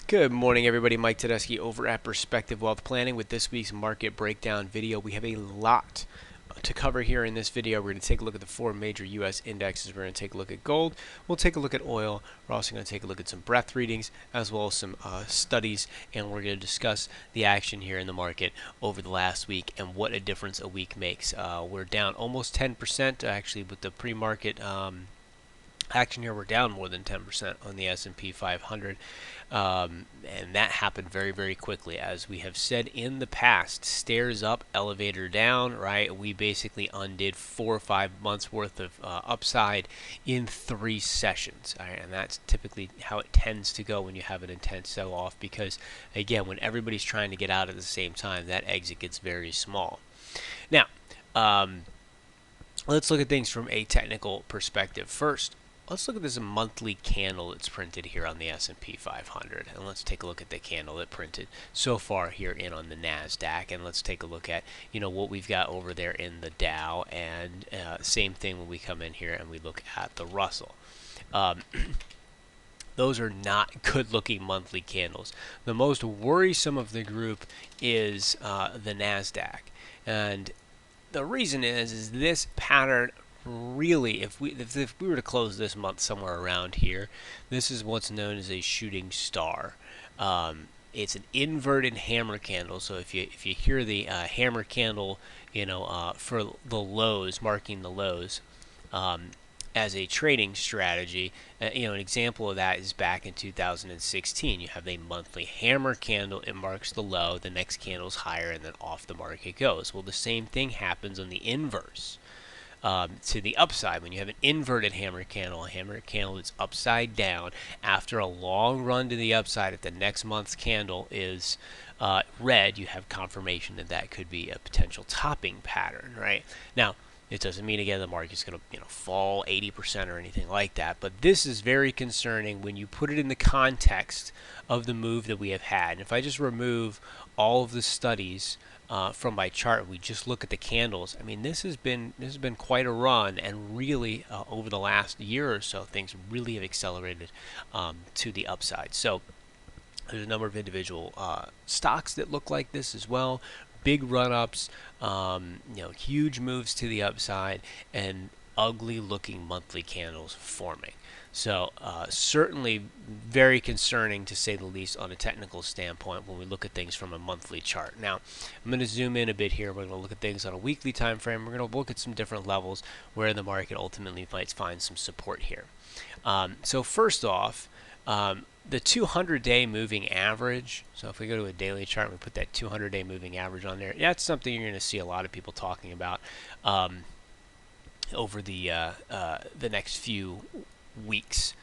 Good morning, everybody. Mike Tedeschi over at Perspective Wealth Planning with this week's market breakdown video. We have a lot to cover here in this video. We're going to take a look at the four major U.S. indexes. We're going to take a look at gold. We'll take a look at oil. We're also going to take a look at some breadth readings as well as some studies, and we're going to discuss the action here in the market over the last week and what a difference a week makes. We're down almost 10% actually with the pre-market action here. We're down more than 10% on the S&P 500, and that happened very, very quickly. As we have said in the past, stairs up, elevator down, right? We basically undid 4 or 5 months worth of upside in 3 sessions, right? And that's typically how it tends to go when you have an intense sell-off, because again, when everybody's trying to get out at the same time, that exit gets very small. Now, let's look at things from a technical perspective first. Let's look at this monthly candle that's printed here on the S&P 500, and let's take a look at the candle that printed so far here in on the Nasdaq, and let's take a look at what we've got over there in the Dow, and same thing when we come in here and we look at the Russell. Those are not good-looking monthly candles. The most worrisome of the group is the Nasdaq, and the reason is this pattern. Really, if we were to close this month somewhere around here, this is what's known as a shooting star. It's an inverted hammer candle. So if you hear the hammer candle, for the lows, marking the lows, as a trading strategy, an example of that is back in 2016. You have a monthly hammer candle. It marks the low. The next candle's higher, and then off the market goes. Well, the same thing happens on the inverse. To the upside, when you have an inverted hammer candle, a hammer candle that's upside down, after a long run to the upside, if the next month's candle is red, you have confirmation that that could be a potential topping pattern, right? Now, it doesn't mean, again, the market's going to fall 80% or anything like that, but this is very concerning when you put it in the context of the move that we have had. And if I just remove all of the studies from my chart, we just look at the candles. I mean, this has been quite a run, and really over the last year or so, things really have accelerated to the upside. So there's a number of individual stocks that look like this as well. Big run-ups, huge moves to the upside, and ugly-looking monthly candles forming. So certainly very concerning, to say the least, on a technical standpoint when we look at things from a monthly chart. Now, I'm going to zoom in a bit here. We're going to look at things on a weekly time frame. We're going to look at some different levels where the market ultimately might find some support here. So first off, the 200-day moving average. So if we go to a daily chart and we put that 200-day moving average on there, that's something you're going to see a lot of people talking about over the next few weeks.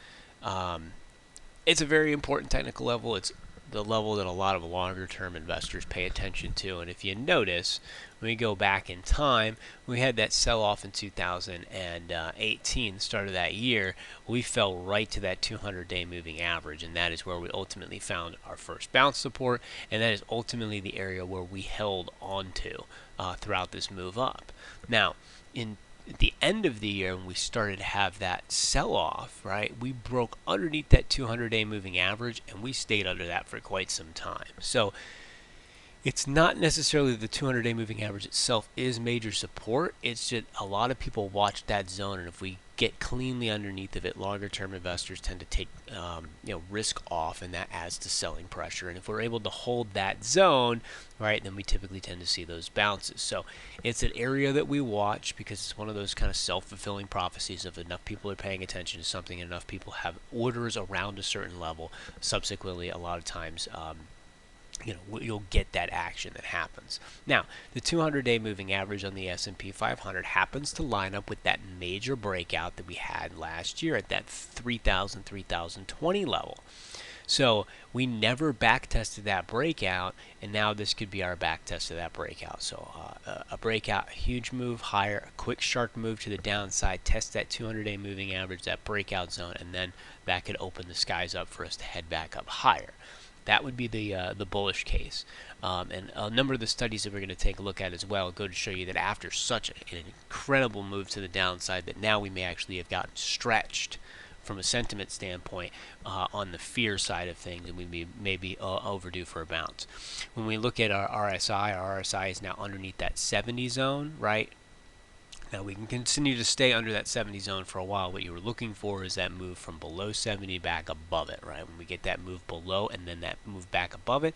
It's a very important technical level. It's the level that a lot of longer-term investors pay attention to. And if you notice, when we go back in time, we had that sell-off in 2018, the start of that year. We fell right to that 200-day moving average, and that is where we ultimately found our first bounce support, and that is ultimately the area where we held onto throughout this move up. Now, at the end of the year, when we started to have that sell-off, right, we broke underneath that 200-day moving average, and we stayed under that for quite some time. So it's not necessarily the 200-day moving average itself is major support. It's just a lot of people watch that zone, and if we get cleanly underneath of it, longer-term investors tend to take risk off, and that adds to selling pressure. And if we're able to hold that zone, right, then we typically tend to see those bounces. So it's an area that we watch because it's one of those kind of self-fulfilling prophecies of enough people are paying attention to something, and enough people have orders around a certain level. Subsequently, a lot of times, you'll get that action that happens. Now, the 200-day moving average on the S&P 500 happens to line up with that major breakout that we had last year at that 3,020 level. So we never back tested that breakout, and now this could be our back test of that breakout. So a breakout, a huge move higher, a quick sharp move to the downside, test that 200-day moving average, that breakout zone, and then that could open the skies up for us to head back up higher. That would be the bullish case. And a number of the studies that we're going to take a look at as well go to show you that after such an incredible move to the downside, that now we may actually have gotten stretched from a sentiment standpoint on the fear side of things, and we may be overdue for a bounce. When we look at our RSI is now underneath that 70 zone, right? Now we can continue to stay under that 70 zone for a while. What you were looking for is that move from below 70 back above it, right? When we get that move below and then that move back above it,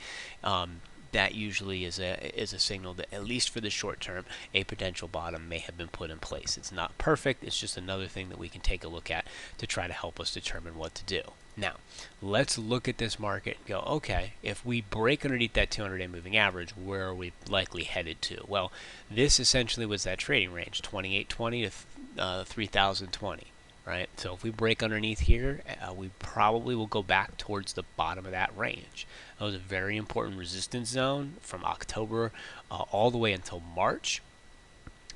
that usually is a signal that, at least for the short term, a potential bottom may have been put in place. It's not perfect. It's just another thing that we can take a look at to try to help us determine what to do. Now, let's look at this market and go, okay, if we break underneath that 200-day moving average, where are we likely headed to? Well, this essentially was that trading range, 2820 to 3020. Right? So if we break underneath here, we probably will go back towards the bottom of that range. That was a very important resistance zone from October all the way until March.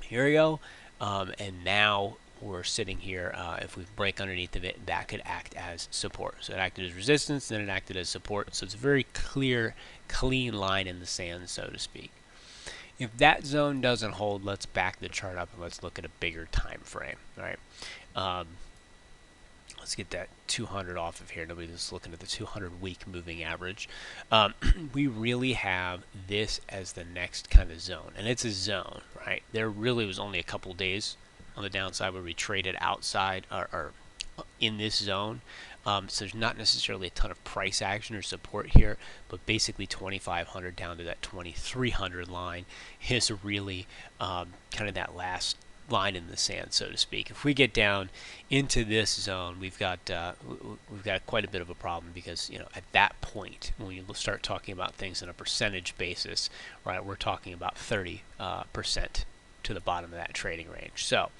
Here we go. And now we're sitting here. If we break underneath of it, that could act as support. So it acted as resistance, then it acted as support. So it's a very clear, clean line in the sand, so to speak. If that zone doesn't hold, let's back the chart up and let's look at a bigger time frame. All right. Let's get that 200 off of here. Nobody's looking at the 200-week moving average. We really have this as the next kind of zone, and it's a zone, right? There really was only a couple days on the downside where we traded outside or in this zone. So there's not necessarily a ton of price action or support here, but basically 2,500 down to that 2,300 line is really kind of that last line in the sand, so to speak. If we get down into this zone, we've got quite a bit of a problem, because at that point, when you start talking about things on a percentage basis, right, we're talking about 30% to the bottom of that trading range. So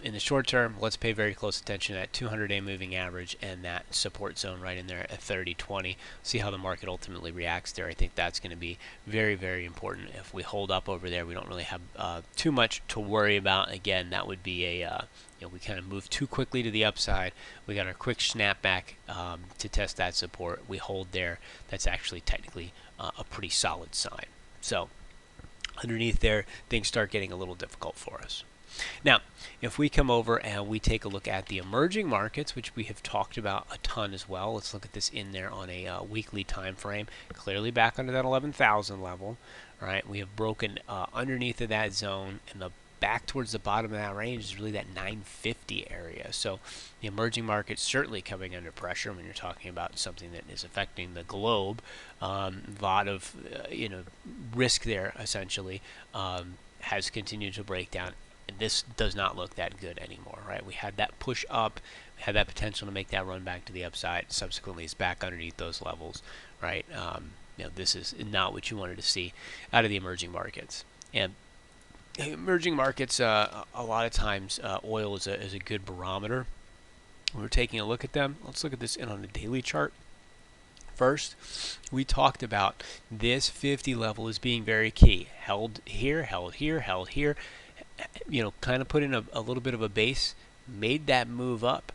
in the short term, let's pay very close attention to that 200-day moving average and that support zone right in there at 3020. See how the market ultimately reacts there. I think that's going to be very, very important. If we hold up over there, we don't really have too much to worry about. Again, that would be a we kind of moved too quickly to the upside. We got our quick snapback to test that support. We hold there. That's actually technically a pretty solid sign. So underneath there, things start getting a little difficult for us. Now, if we come over and we take a look at the emerging markets, which we have talked about a ton as well, let's look at this in there on a weekly time frame. Clearly back under that 11,000 level, right? We have broken underneath of that zone, and the back towards the bottom of that range is really that 950 area. So the emerging markets certainly coming under pressure when you're talking about something that is affecting the globe. A lot of risk there essentially has continued to break down. This does not look that good anymore, right? We had that push up, we had that potential to make that run back to the upside. Subsequently, it's back underneath those levels, right? This is not what you wanted to see out of the emerging markets. And emerging markets, a lot of times, oil is a good barometer. When we're taking a look at them, let's look at this in on the daily chart. First, we talked about this 50 level as being very key. Held here, held here, held here. Kind of put in a little bit of a base, made that move up,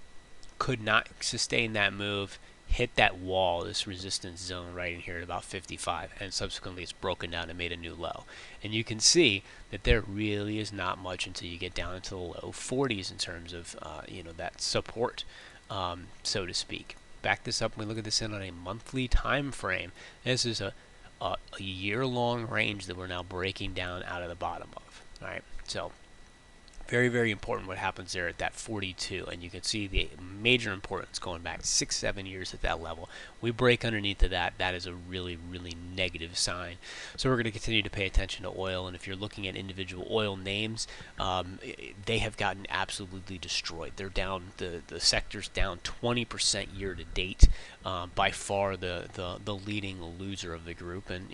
could not sustain that move, hit that wall, this resistance zone right in here at about 55, and subsequently it's broken down and made a new low. And you can see that there really is not much until you get down into the low 40s in terms of that support, so to speak. Back this up, and we look at this in on a monthly time frame. This is a year-long range that we're now breaking down out of the bottom of. All right, so very, very important what happens there at that 42, and you can see the major importance going back 6-7 years at that level. We break underneath of that, that is a really, really negative sign. So we're going to continue to pay attention to oil, and if you're looking at individual oil names, they have gotten absolutely destroyed. They're down, the sector's down 20% year to date, by far the leading loser of the group, and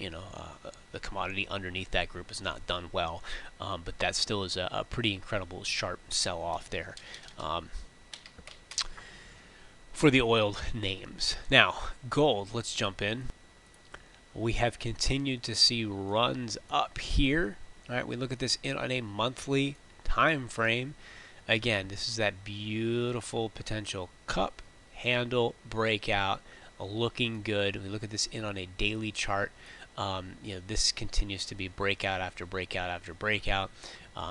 the commodity underneath that group has not done well, but that still is a pretty incredible sharp sell-off there for the oil names. Now, gold, let's jump in. We have continued to see runs up here. All right, we look at this in on a monthly time frame. Again, this is that beautiful potential cup handle breakout, looking good. We look at this in on a daily chart. This continues to be breakout after breakout after breakout.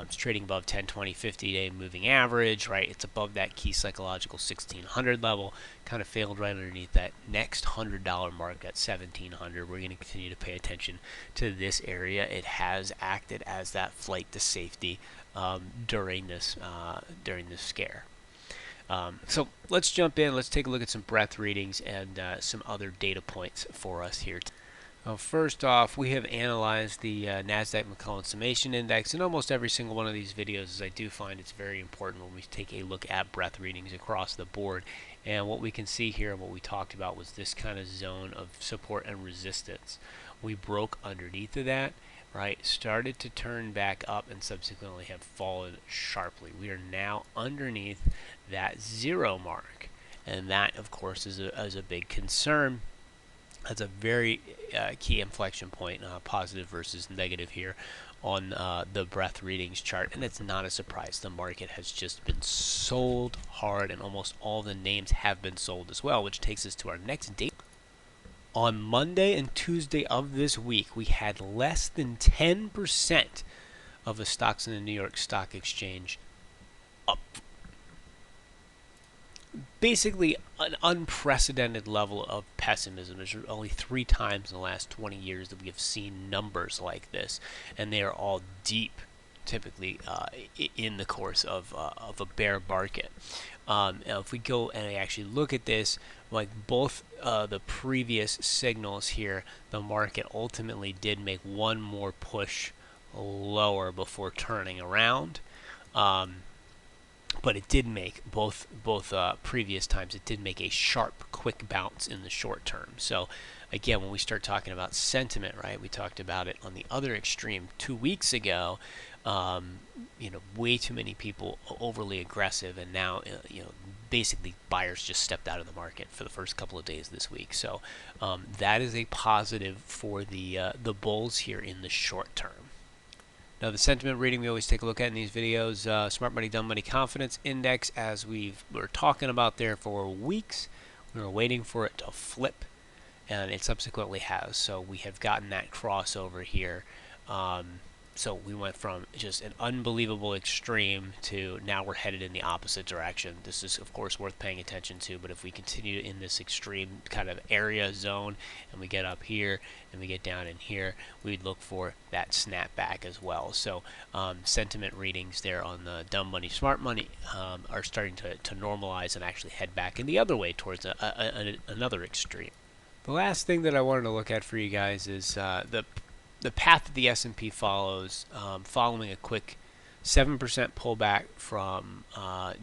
It's trading above 10, 20, 50-day moving average, right? It's above that key psychological 1600 level. Kind of failed right underneath that next $100 mark at 1700. We're going to continue to pay attention to this area. It has acted as that flight to safety during this scare. So let's jump in. Let's take a look at some breadth readings and some other data points for us here. First off, we have analyzed the Nasdaq McClellan Summation Index. In almost every single one of these videos, as I do find it's very important when we take a look at breadth readings across the board. And what we can see here, and what we talked about, was this kind of zone of support and resistance. We broke underneath of that, right? Started to turn back up and subsequently have fallen sharply. We are now underneath that 0 mark. And that, of course, is a big concern. That's a very key inflection point, positive versus negative here on the breadth readings chart. And it's not a surprise. The market has just been sold hard, and almost all the names have been sold as well, which takes us to our next date. On Monday and Tuesday of this week, we had less than 10% of the stocks in the New York Stock Exchange up. Basically an unprecedented level of pessimism. There's only 3 times in the last 20 years that we have seen numbers like this, and they are all deep, typically in the course of a bear market. If we go and actually look at this, like both the previous signals here, the market ultimately did make one more push lower before turning around. But it did make both previous times, it did make a sharp, quick bounce in the short term. So again, when we start talking about sentiment, right, we talked about it on the other extreme 2 weeks ago. Way too many people overly aggressive, and now basically buyers just stepped out of the market for the first couple of days this week. So that is a positive for the bulls here in the short term. Now, the sentiment reading we always take a look at in these videos, Smart Money, Dumb Money Confidence Index, as we were talking about there for weeks. We were waiting for it to flip, and it subsequently has. So we have gotten that crossover here. So we went from just an unbelievable extreme to now we're headed in the opposite direction. This is, of course, worth paying attention to, but if we continue in this extreme kind of area zone and we get up here and we get down in here, we'd look for that snapback as well. So sentiment readings there on the dumb money, smart money are starting to normalize and actually head back in the other way towards another extreme. The last thing that I wanted to look at for you guys is the path that the S&P follows, following a quick 7% pullback from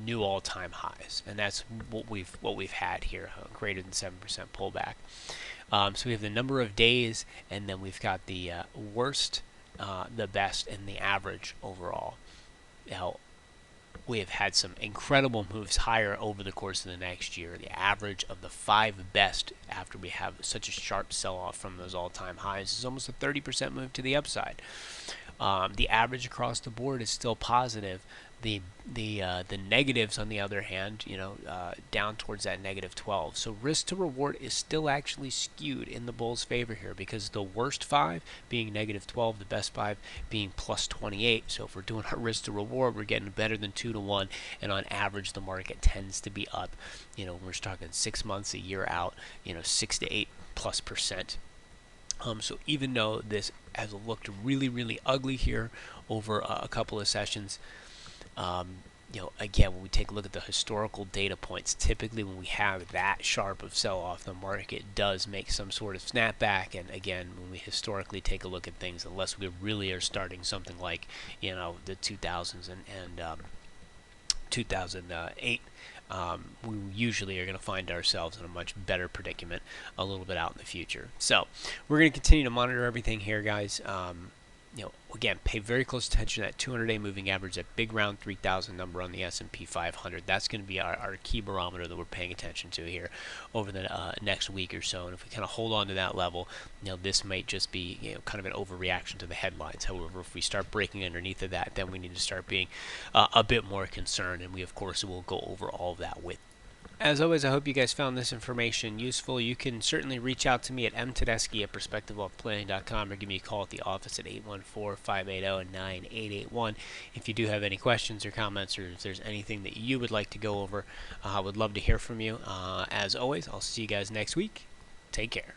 new all-time highs, and that's what we've had here, greater than 7% pullback. So we have the number of days, and then we've got the worst, the best, and the average overall. Now, we have had some incredible moves higher over the course of the next year. The average of the 5 best after we have such a sharp sell-off from those all-time highs is almost a 30% move to the upside. The average across the board is still positive. The negatives, on the other hand, down towards that -12. So risk to reward is still actually skewed in the bulls' favor here, because the worst 5 being -12, the best 5 being +28. So if we're doing our risk to reward, we're getting better than 2 to 1, and on average the market tends to be up. We're talking 6 months, a year out, 6 to 8+%. So even though this has looked really, really ugly here over a couple of sessions, again, when we take a look at the historical data points, typically when we have that sharp of sell-off, the market does make some sort of snapback. And again, when we historically take a look at things, unless we really are starting something like, the 2000s and 2008, we usually are going to find ourselves in a much better predicament a little bit out in the future. So we're going to continue to monitor everything here, guys. Again, pay very close attention to that 200-day moving average, that big round 3,000 number on the S&P 500. That's going to be our key barometer that we're paying attention to here over the next week or so. And if we kind of hold on to that level, this might just be kind of an overreaction to the headlines. However, if we start breaking underneath of that, then we need to start being a bit more concerned, and we, of course, will go over all of that with As always, I hope you guys found this information useful. You can certainly reach out to me at mtedeschi@perspectivewealthplanning.com or give me a call at the office at 814-580-9881 if you do have any questions or comments, or if there's anything that you would like to go over. I would love to hear from you. As always, I'll see you guys next week. Take care.